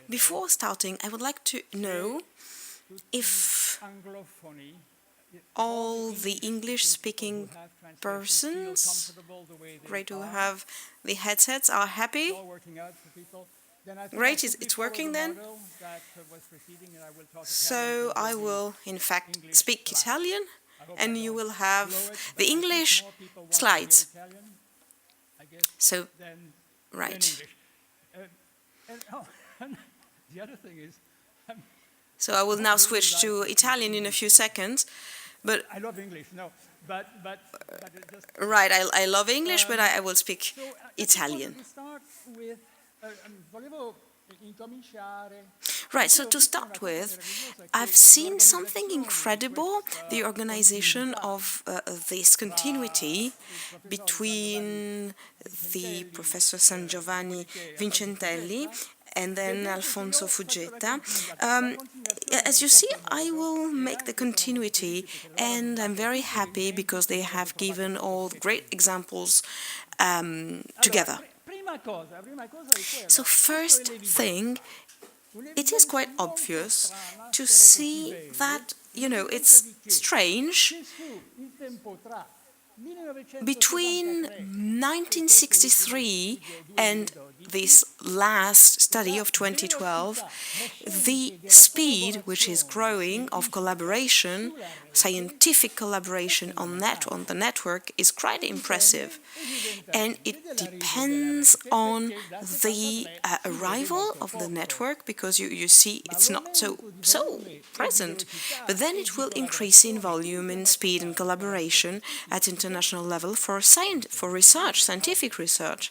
Before starting, I would like to know if all the English-speaking persons, great who have the headsets, are happy. Great, it's working then. So I will, in fact, speak Italian, and you will have the English slides. So, right. So I will now switch to Italian in a few seconds. But I love English, no, but right, I love English, but I will speak Italian. Right, so to start with, I've seen something incredible, the organization of this continuity between the Professor San Giovanni Vincentelli and then Alfonso Fuggetta. As you see, I will make the continuity, and I'm very happy because they have given all great examples together. So first thing, it is quite obvious to see that, it's strange. Between 1963 and this last study of 2012, the speed which is growing of collaboration, scientific collaboration on the network, is quite impressive. And it depends on the arrival of the network, because you see it's not so present. But then it will increase in volume, in speed and collaboration at international level for research, scientific research.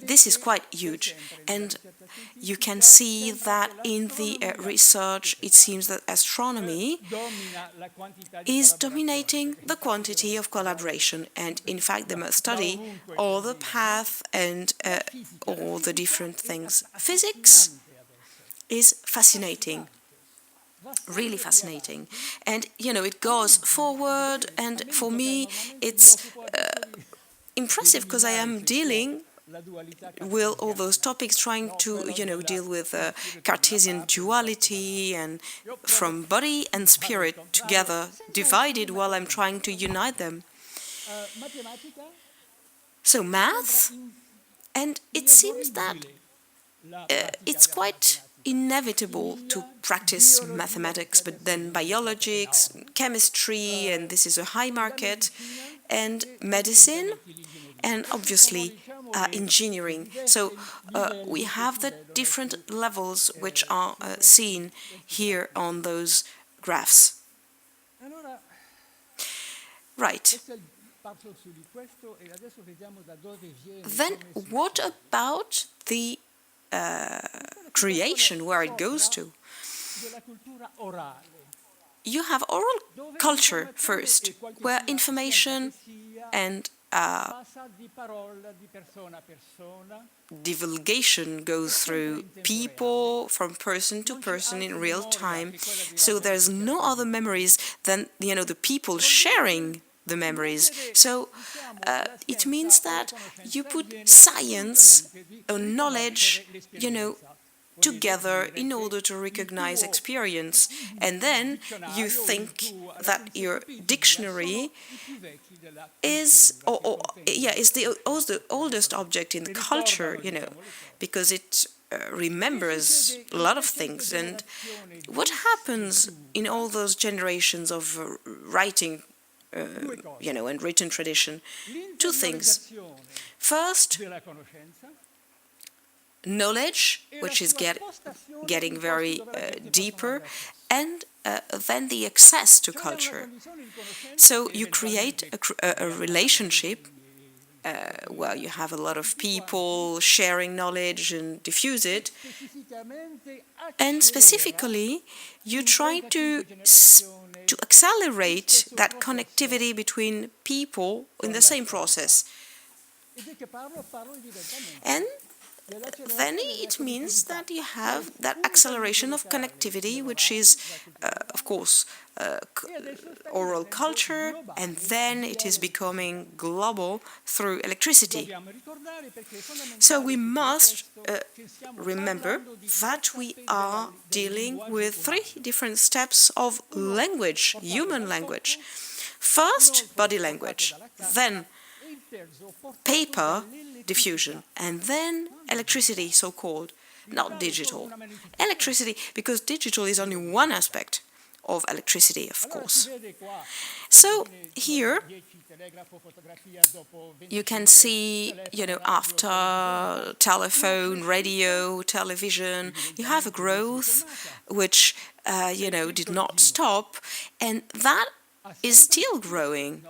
This is quite huge, and you can see that in the research it seems that astronomy is dominating the quantity of collaboration, and in fact they must study all the path and all the different things. Physics is fascinating. Really fascinating, and it goes forward, and for me it's impressive because I am dealing with all those topics, trying to deal with Cartesian duality and from body and spirit together, divided, while I'm trying to unite them. So math, and it seems that it's quite inevitable to practice mathematics, but then biology, chemistry, and this is a high market, and medicine, and obviously engineering. So we have the different levels which are seen here on those graphs. Right. Then what about the creation, where it goes to? You have oral culture first, where information and divulgation goes through people, from person to person in real time. So there's no other memories than the people sharing the memories. So it means that you put science and knowledge, together in order to recognize experience, and then you think that your dictionary is the oldest object in the culture, because it remembers a lot of things. And what happens in all those generations of writing, and written tradition? Two things. First, knowledge, which is getting very deeper, and then the access to culture. So you create a relationship where you have a lot of people sharing knowledge and diffuse it, and specifically you try to accelerate that connectivity between people in the same process. And then it means that you have that acceleration of connectivity, which is, of course, oral culture, and then it is becoming global through electricity. So we must remember that we are dealing with three different steps of language, human language. First, body language, then paper diffusion, and then electricity, so-called, not digital. Electricity, because digital is only one aspect of electricity, of course. So here you can see, after telephone, radio, television, you have a growth which, did not stop, and that is still growing.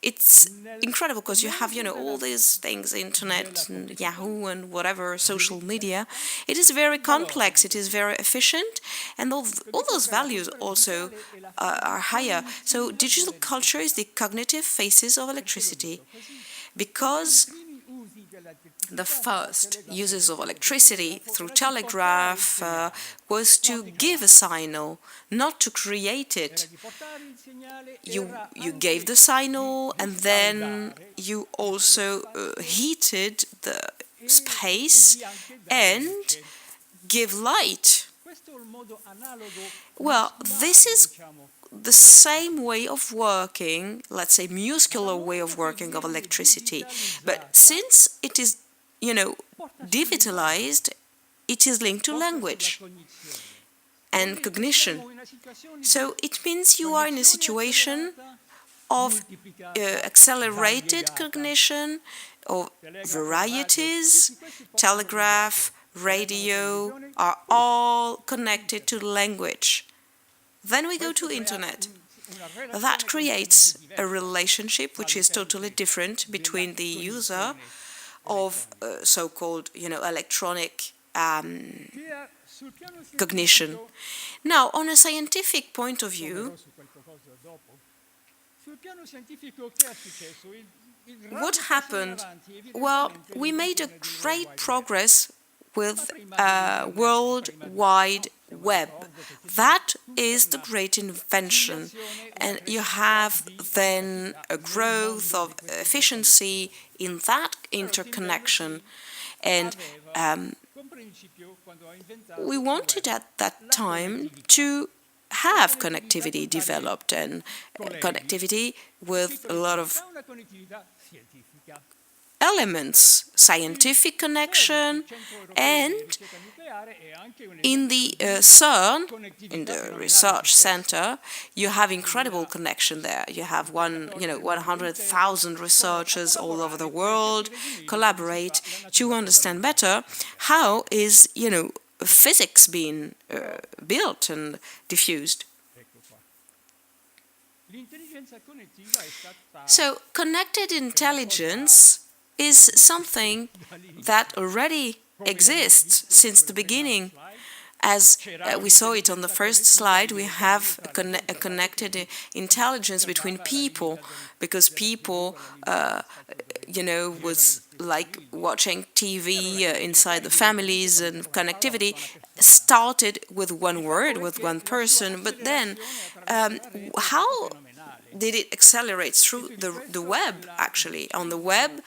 It's incredible because you have, all these things, internet and Yahoo and whatever, social media. It is very complex, it is very efficient, and all those values also are higher. So digital culture is the cognitive phases of electricity, because the first uses of electricity through telegraph was to give a signal, not to create it. You gave the signal, and then you also heated the space and give light. Well, this is the same way of working, let's say muscular way of working of electricity. But since it is, digitalized, it is linked to language and cognition. So it means you are in a situation of accelerated cognition, of varieties. Telegraph, radio are all connected to language. Then we go to internet. That creates a relationship which is totally different between the user of so-called, electronic cognition. Now, on a scientific point of view, what happened? Well, we made a great progress with World Wide Web. That is the great invention, and you have then a growth of efficiency in that interconnection, and we wanted at that time to have connectivity developed, and connectivity with a lot of elements, scientific connection, and in the CERN, in the research center, you have incredible connection there. You have 100,000 researchers all over the world collaborate to understand better how is, physics being built and diffused. So, connected intelligence is something that already exists since the beginning. As we saw it on the first slide, we have a connected intelligence between people, because people, was like watching TV inside the families, and connectivity started with one word, with one person, but then how did it accelerate through the web, actually? On the web,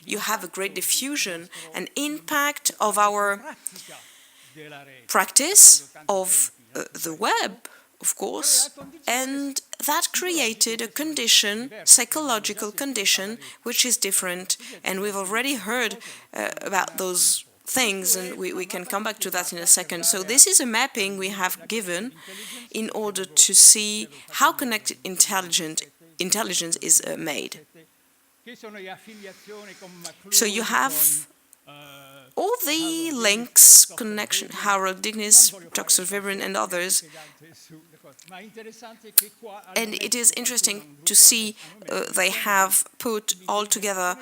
you have a great diffusion, an impact of our practice of the web, of course, and that created a condition, psychological condition, which is different, and we've already heard about those things, and we can come back to that in a second. So this is a mapping we have given in order to see how connected intelligence is made. So you have all the links, connection, Harold Dignis, Dr. Vibran, and others. And it is interesting to see they have put all together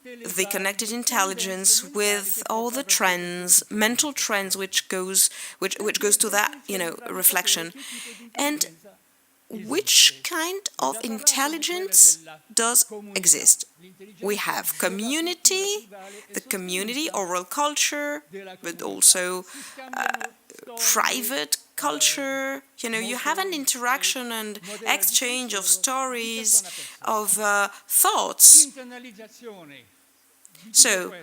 the connected intelligence with all the trends, mental trends, which goes to that, reflection. And which kind of intelligence does exist? We have community, the community, oral culture, but also private culture. You know, you have an interaction and exchange of stories, of thoughts. So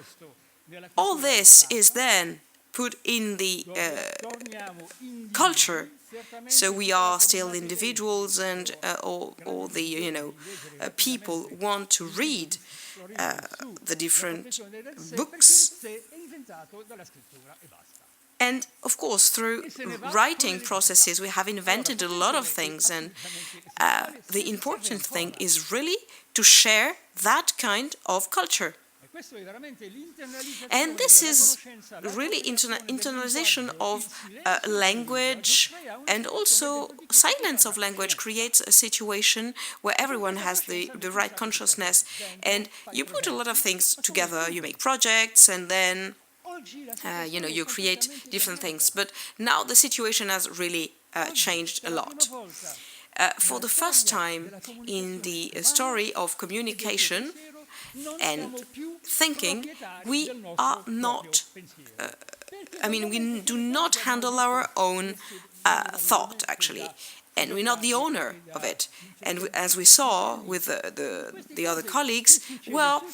all this is then put in the culture. So we are still individuals, and all the people want to read the different books. And of course, through writing processes, we have invented a lot of things, and the important thing is really to share that kind of culture. And this is really internalization of language, and also silence of language creates a situation where everyone has the right consciousness, and you put a lot of things together, you make projects, and then you create different things. But now the situation has really changed a lot. For the first time in the story of communication and thinking, we are not, we do not handle our own thought, actually, and we're not the owner of it. And as we saw with the other colleagues, well,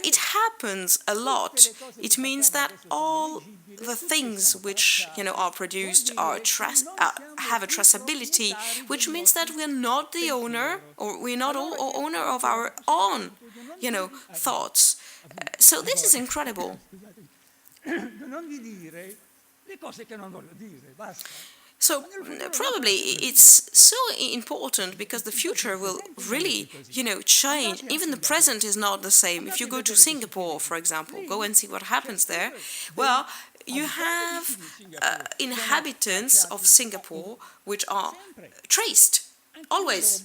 it happens a lot. It means that all the things which are produced are have a traceability, which means that we're not the owner, or we're not owner of our own thoughts. So this is incredible. So probably it's so important, because the future will really, change. Even the present is not the same. If you go to Singapore, for example, go and see what happens there. Well, you have inhabitants of Singapore which are traced, always,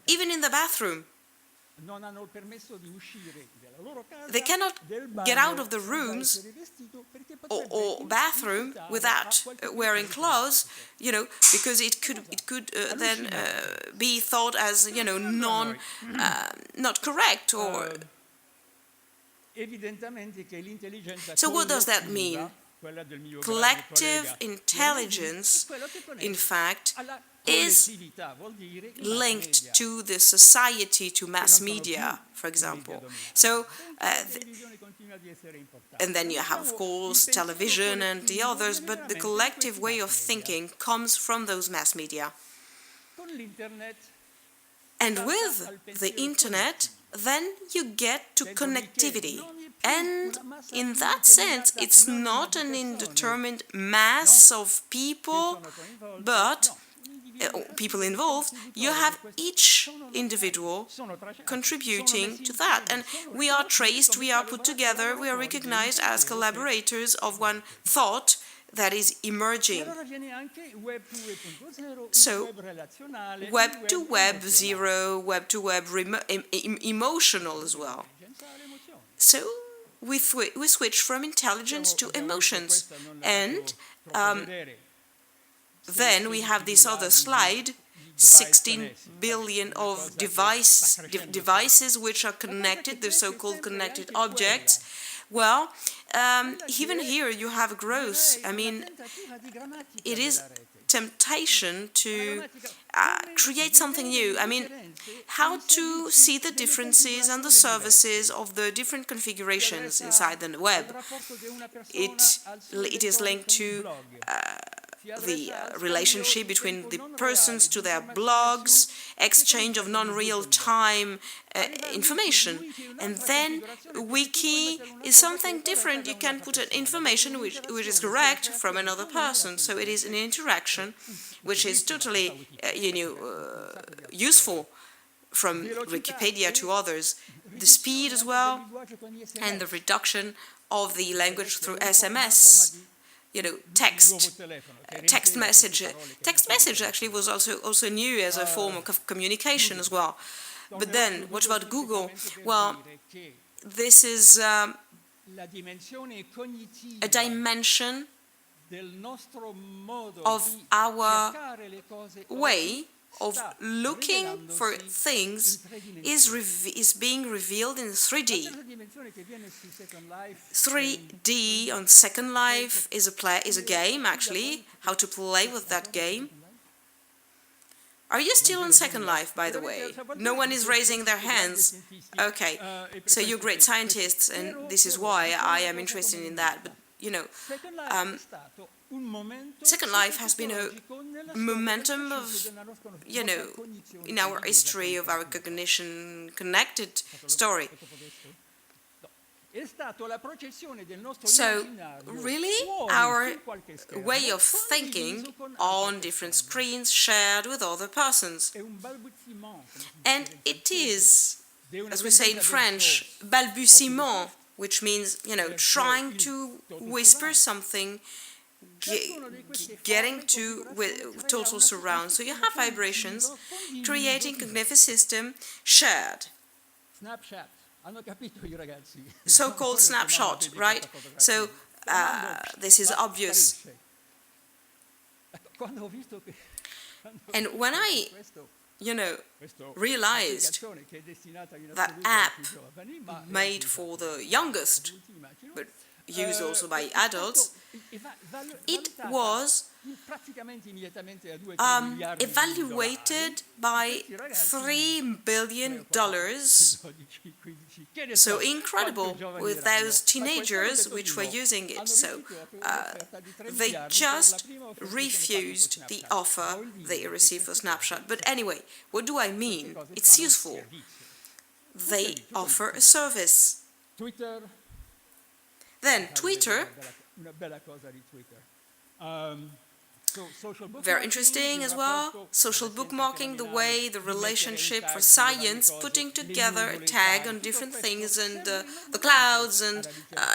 even in the bathroom. They cannot get out of the rooms or bathroom without wearing clothes, because it could then be thought as not correct. Or so what does that mean? Collective intelligence, in fact, is linked to the society, to mass media, for example. So, and then you have, of course, television and the others, but the collective way of thinking comes from those mass media. And with the internet, then you get to connectivity. And in that sense, it's not an indeterminate mass of people, but people involved. You have each individual contributing to that. And we are traced, we are put together, we are recognized as collaborators of one thought that is emerging. So, web to web zero, web to web emotional as well. So, we switch from intelligence to emotions. And then we have this other slide, 16 billion of devices which are connected, the so-called connected objects. Well, even here you have a growth. It is temptation to create something new. How to see the differences and the services of the different configurations inside the web. It is linked to the relationship between the persons to their blogs, exchange of non-real-time information. And then wiki is something different. You can put an information which is correct from another person. So it is an interaction which is totally useful, from Wikipedia to others. The speed as well, and the reduction of the language through SMS. Text message. Text message actually was also new as a form of communication as well. But then, what about Google? Well, this is a dimension of our way of looking for things is being revealed in 3D. 3D on Second Life is a game, actually, how to play with that game. Are you still on Second Life, by the way? No one is raising their hands. Okay, so you're great scientists, and this is why I am interested in that. But, you know, Second Life has been a momentum of, you know, in our history of our cognition connected story. So, really, our way of thinking on different screens shared with other persons. And it is, as we say in French, balbutiement, which means, you know, trying to whisper something, getting to total surround. So you have vibrations, creating cognitive system shared. So-called snapshot, right? So this is obvious. And when I, you know, realized that app made for the youngest, but used also by adults, it was evaluated by $3 billion. So incredible with those teenagers which were using it. So they just refused the offer they received for Snapchat. But anyway, what do I mean? It's useful. They offer a service. Then Twitter, very interesting as well, social bookmarking, the way the relationship for science, putting together a tag on different things and the clouds and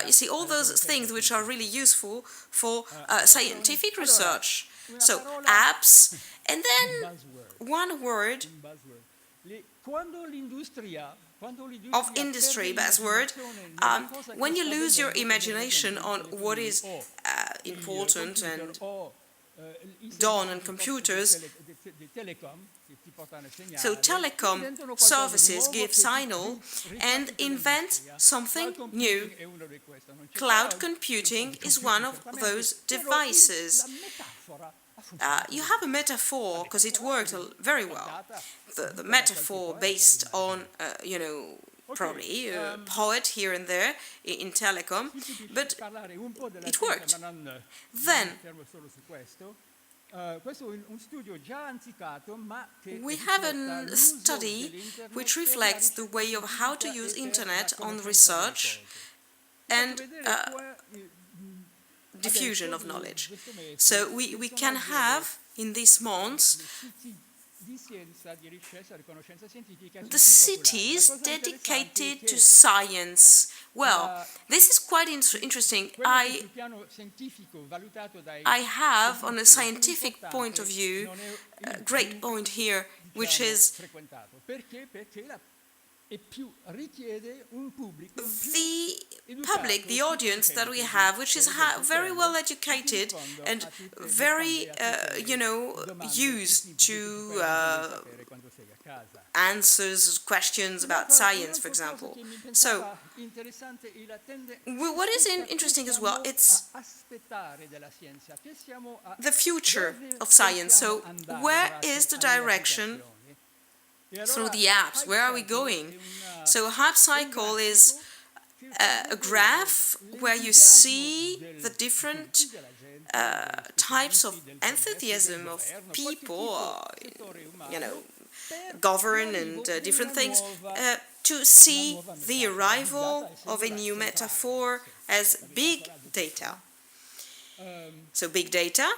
you see all those things which are really useful for scientific research. So apps, and then one word of industry, buzzword, when you lose your imagination on what is important and done on computers, so telecom services give signal and invent something new. Cloud computing is one of those devices. You have a metaphor, because it worked very well. The metaphor based on, you know, probably a poet here and there in telecom, but it worked. Then, we have a study which reflects the way of how to use internet on research and diffusion of knowledge. So we can have, in these months, the cities dedicated to science. Well, this is quite interesting. I have, on a scientific point of view, a great point here, which is the public, the audience that we have, which is very well educated and very, you know, used to answers questions about science, for example. So, what is interesting as well, it's the future of science. So, where is the direction through the apps? Where are we going? So Hype Cycle is a graph where you see the different types of enthusiasm of people, you know, govern and different things, to see the arrival of a new metaphor as big data. So big data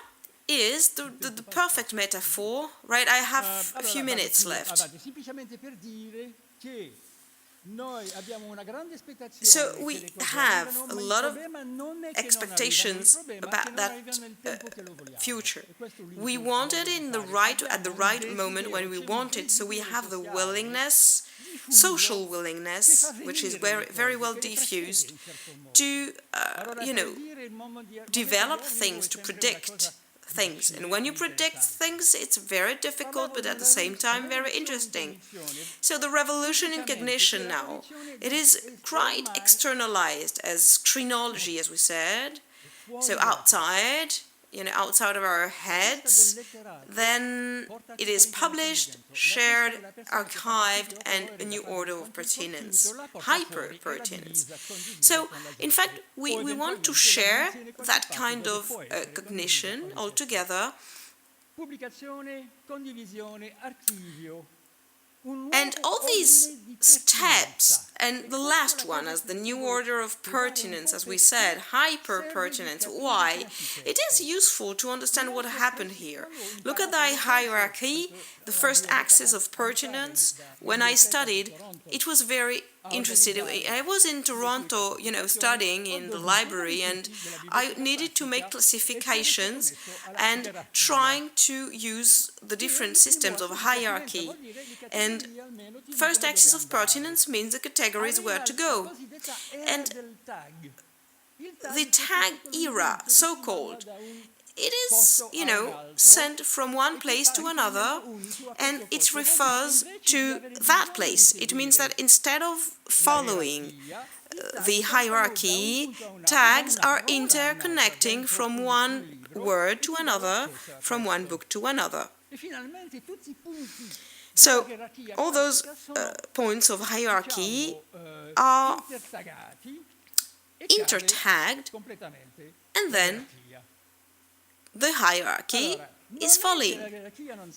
is the perfect metaphor, right? I have a few minutes left. So we have a lot of expectations about that future. We want it at the right moment when we want it, so we have the willingness, social willingness, which is very, very well diffused, to, you know, develop things, to predict things. And when you predict things, it's very difficult, but at the same time very interesting. So the revolution in cognition now, it is quite externalized as screenology, as we said. So outside, outside of our heads, then it is published, shared, archived, and a new order of pertinence, hyper-pertinence. So, in fact, we want to share that kind of cognition altogether. And all these steps, and the last one as the new order of pertinence, as we said, hyper-pertinence. Why? It is useful to understand what happened here. Look at the hierarchy, the first axis of pertinence. When I studied, it was very interesting. I was in Toronto, studying in the library, and I needed to make classifications and trying to use the different systems of hierarchy. And first axis of pertinence means the categories where to go. And the tag era, so-called, it is, sent from one place to another, and it refers to that place. It means that instead of following the hierarchy, tags are interconnecting from one word to another, from one book to another. So, all those points of hierarchy are intertagged, and then the hierarchy is falling,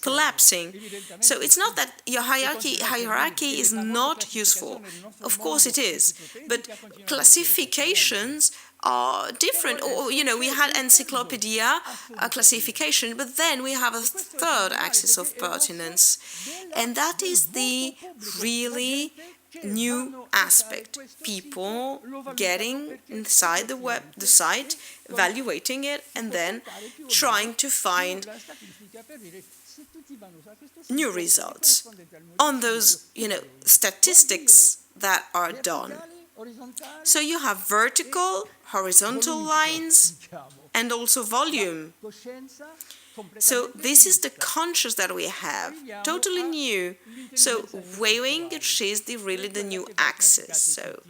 collapsing. So it's not that your hierarchy is not useful. Of course it is. But classifications are different. Or, we had encyclopedia classification, but then we have a third axis of pertinence. And that is the really new aspect. People getting inside the site, evaluating it, and then trying to find new results on those, statistics that are done. So you have vertical, horizontal lines, and also volume. So this is the conscious that we have, totally new. So weighing, which is really the new axis. So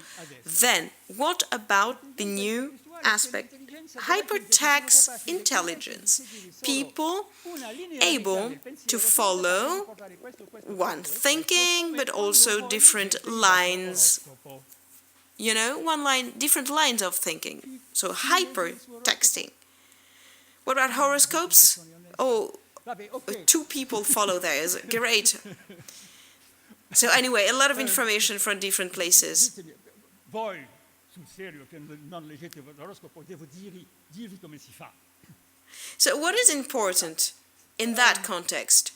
then, what about the new aspect? Hypertext intelligence. People able to follow one thinking, but also different lines. Different lines of thinking. So hypertexting. What about horoscopes? Oh, 2 people follow theirs. Great. So anyway, a lot of information from different places. So what is important in that context?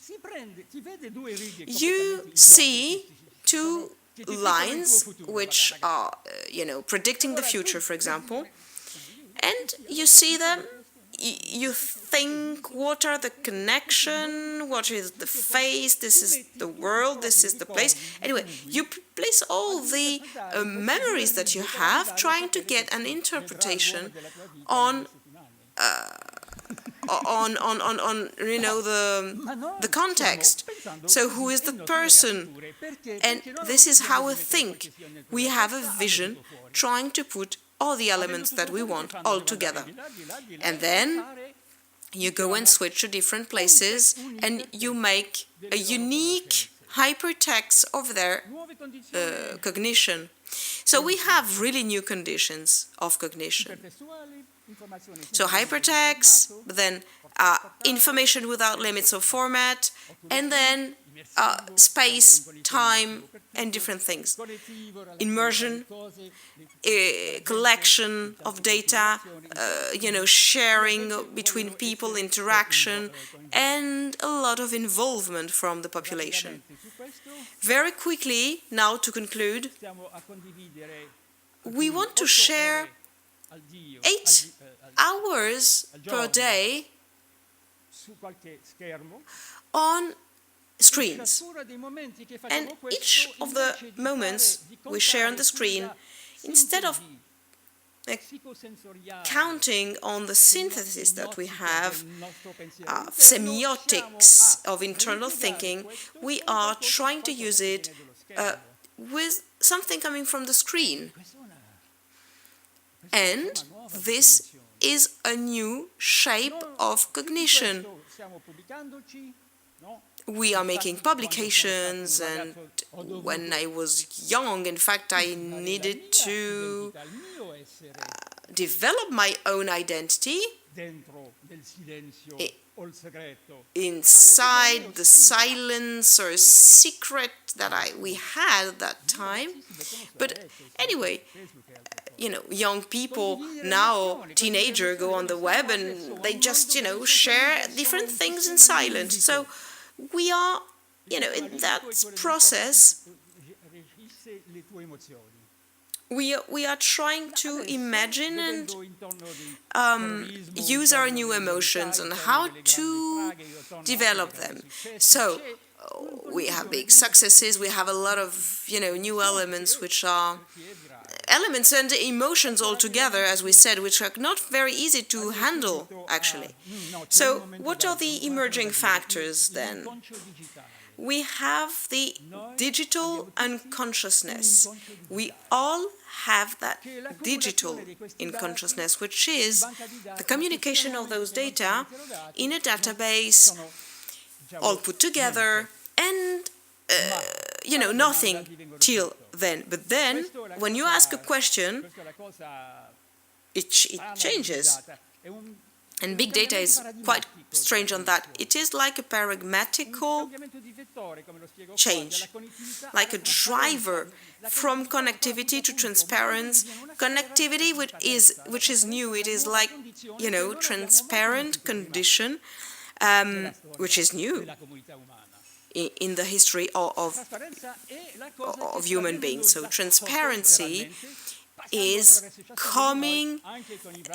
You see 2 lines which are, predicting the future, for example, and you see them. You think, what are the connection, what is the face, this is the world, this is the place. Anyway, you place all the memories that you have, trying to get an interpretation on the context. So who is the person? And this is how we think. We have a vision, trying to put all the elements that we want all together. And then you go and switch to different places, and you make a unique hypertext of their cognition. So we have really new conditions of cognition. So hypertext, then information without limits of format, and then space, time, and different things. Immersion, collection of data, sharing between people, interaction, and a lot of involvement from the population. Very quickly, now to conclude, we want to share 8 hours per day on screens. And each of the moments we share on the screen, instead of counting on the synthesis that we have, semiotics of internal thinking, we are trying to use it with something coming from the screen. And this is a new shape of cognition. We are making publications, and when I was young, in fact, I needed to develop my own identity inside the silence or secret that we had at that time. But anyway, young people now, teenagers, go on the web and they just, share different things in silence. So we are, in that process, we are trying to imagine and use our new emotions and how to develop them. So we have big successes, we have a lot of, new elements which are elements and emotions all together, as we said, which are not very easy to handle, actually. So what are the emerging factors then? We have the digital unconsciousness. We all have that digital unconsciousness, which is the communication of those data in a database, all put together, and nothing till then. But then, when you ask a question, it changes. And big data is quite strange on that. It is like a paradigmatical change, like a driver from connectivity to transparency. Connectivity, which is new, it is like, transparent condition, which is new in the history of human beings. So transparency is coming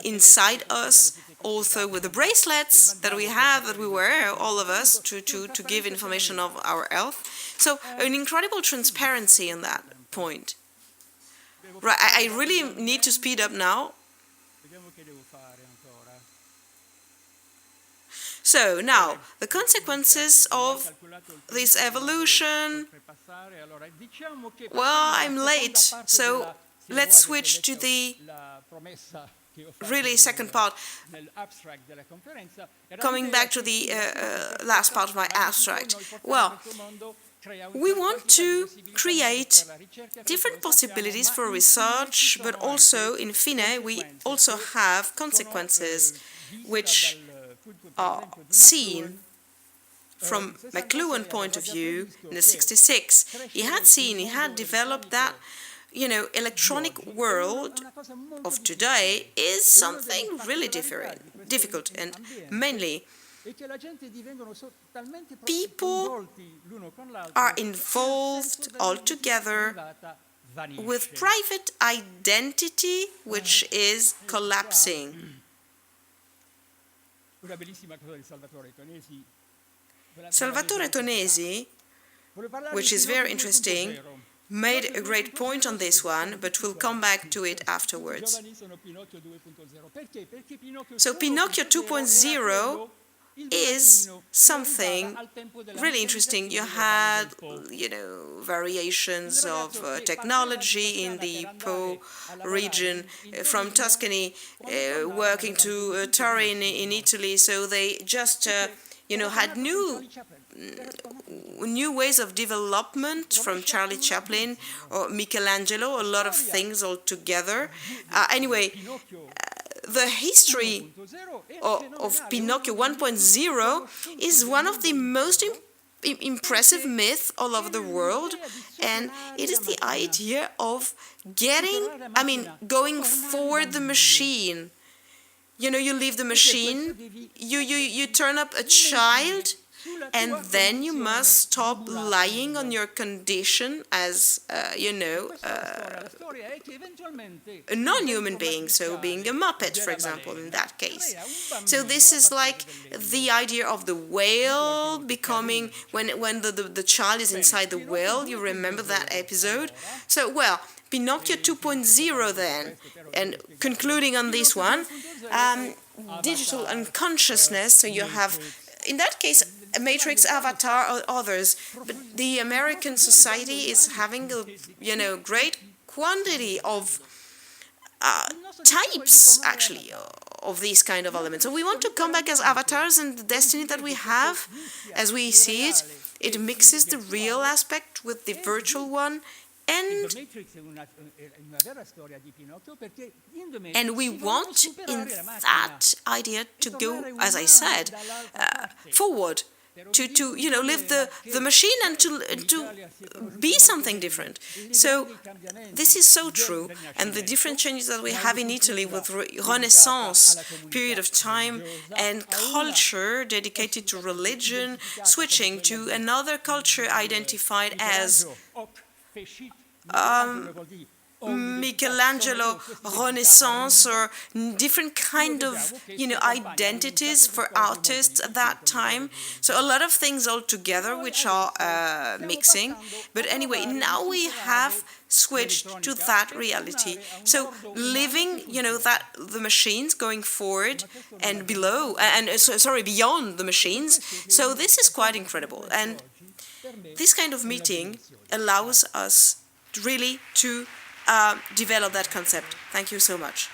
inside us, also with the bracelets that we have, that we wear, all of us, to give information of our health. So an incredible transparency on that point. Right, I really need to speed up now. So now, the consequences of this evolution. Well, I'm late, so let's switch to the really second part, coming back to the last part of my abstract. Well, we want to create different possibilities for research, but also, in fine, we also have consequences which are seen from McLuhan's point of view in the 66. He had developed that electronic world of today is something really difficult, and mainly people are involved altogether with private identity which is collapsing. Salvatore Tonesi, which is very interesting, made a great point on this one, but we'll come back to it afterwards. So Pinocchio 2.0 is something really interesting. You had, variations of technology in the Po region, from Tuscany, working to Turin in Italy. So they just, had new ways of development, from Charlie Chaplin or Michelangelo, a lot of things all together. Anyway, the history of Pinocchio 1.0 is one of the most impressive myths all over the world, and it is the idea of going forward the machine. You leave the machine, you turn up a child, and then you must stop lying on your condition as, a non-human being, so being a Muppet, for example, in that case. So this is like the idea of the whale becoming, when the child is inside the whale, you remember that episode? So, well, Pinocchio 2.0 then, and concluding on this one, digital unconsciousness, so you have, in that case, a Matrix, Avatar, or others, but the American society is having a, great quantity of types, actually, of these kind of elements. So we want to come back as avatars, and the destiny that we have, as we see it, it mixes the real aspect with the virtual one, and we want in that idea to go, as I said, forward, to live the machine and to be something different. So this is so true, and the different changes that we have in Italy with Renaissance period of time and culture dedicated to religion, switching to another culture identified as Michelangelo Renaissance, or different kind of identities for artists at that time. So a lot of things all together which are mixing. But anyway, now we have switched to that reality. So living, that the machines going forward and below, beyond the machines. So this is quite incredible, and this kind of meeting allows us really to develop that concept. Thank you so much.